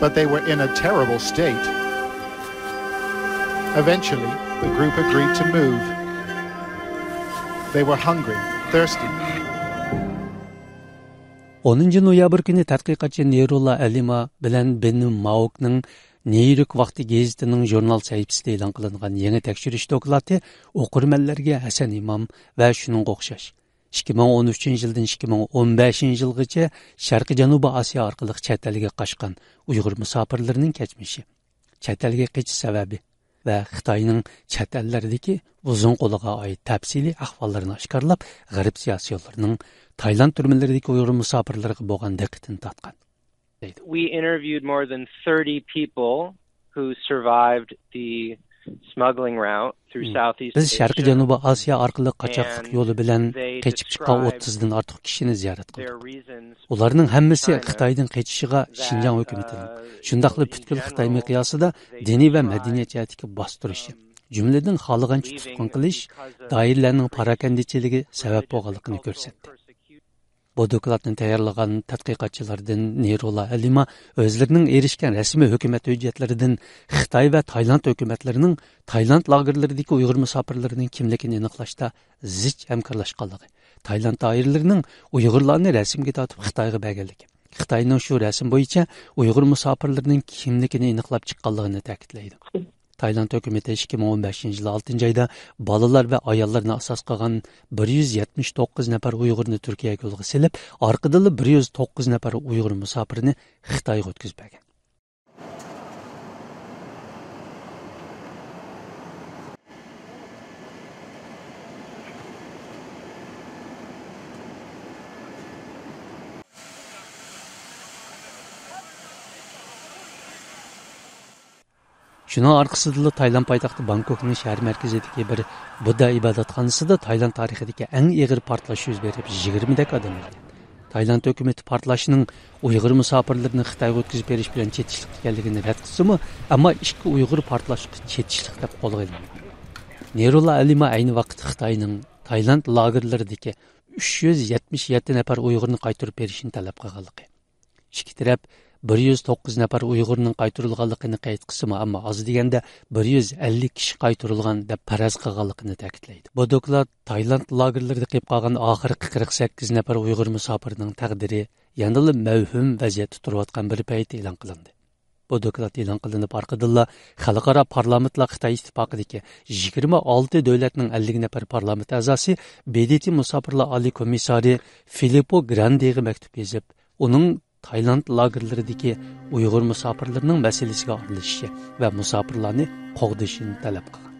but they were in a terrible state. Eventually, the group agreed to move. They were hungry, thirsty. 10 noyabr kuni tadqiqotchi Neyrulla Alima bilan Bennu Maokning Neyrik vaqti gazetining jurnal sahifasida e'lon qilingan yangi tekshirish doklati o'qirmanlarga Hasan Imom va shuning o'xshash 2013-yildan 2015-yilgacha Sharqiy Janubiy Osiyo orqali chet elga qochgan Uyg'ur musofirlarining kechmishi, chet elga qochish sababi va Xitoyning chet ellardagi uzun qo'liga oid tafsiliy ahvollarni oshkorlab, g'arb siyosiyonlarining Tayland turmalardagi Uyg'ur musofirlarga bo'lgan diqqatini tortgan. We interviewed more than 30 people who survived the smuggling route through Southeast Biz Asia. Sharqiy Janubiy Osiyo orqali qochoqlik yo'li bilan qochib chiqqan 30 dan ortiq kishini ziyorat qildik. Ularning hammasi Xitoydan qochishiga Xinjiang hukumatining, shundaqla butkul Xitoy miqyosida diniy va madaniyat jihatga bostirishi, jumladan xohlagancha tutqun qilish, doirlarning parakandichiligi sabab bo'lganligini ko'rsatdi. Bu dokladni tayyorlagan tadqiqotchilardan Neyrulla Alima o'zlarining erishgan rasmiy hukumat hujjatlaridan Xitoy va Tayland hukumatlarining Tayland lagerlaridagi Uyg'ur musofirlarining kimligini aniqlashda zich hamkorlashganligi, Tayland doiralarining Uyg'urlarni rasmga tortib Xitoyga berganligi, Xitoyning shu rasm bo'yicha Uyg'ur musofirlarining kimligini aniqlab chiqqanligini ta'kidlaydi. Tayland hukumati 2015-yil 6-oyda bolalar va ayollarni asos qilgan 179 nafar Uyg'urni Turkiyaga yo'lga silib, orqadan 109 nafar Uyg'ur musofirni Xitoyga o'tkazib bergan. Şunun arkasında Tayland paytaxtı Bangkokning shahar markazidagi bir Buddha ibodatxonasida Tayland tarixidagi eng og'ir portlash yuz berib 20 dak odam o'lgan. Tayland hukumati portlashning Uyg'ur musofirlarini Xitoyga o'tkazib berish bilan chetishlik ekanligini rad qilsa-mu, ammo ikki Uyg'ur portlashga chetishlik deb qo'lga olingan. Neyrulla Alima ayni vaqtda Xitoyning Tayland lagerlaridagi 377 nafar Uyg'urni qaytarib berishini talab qilganligi. Ikki taraf 109 nafar Uyg'urning qaytarilganligini qayd qilsa-mu, ammo oz deganda 150 kishi qaytarilgan deb faraz qilganligini ta'kidlaydi. Bu doklad Tayland lagerlarida qolib qolgan oxirgi 48 nafar Uyg'ur musofirining taqdiri yanada mavhum vaziyatda turayotgan bir payt e'lon qilindi. Bu doklad e'lon qilinib orqadilla xalqaro parlamentlar Xitoy ittifoqidagi 26 davlatning 50 nafar parlament a'zosi BDT musofirlar oliy komissari Filippo Grandiga maktub yozib, uning Tayland lagerlaridagi Uyg'ur musofirlarining masalasiga aralashishi va musofirlarni qo'g'dishini talab qilgan.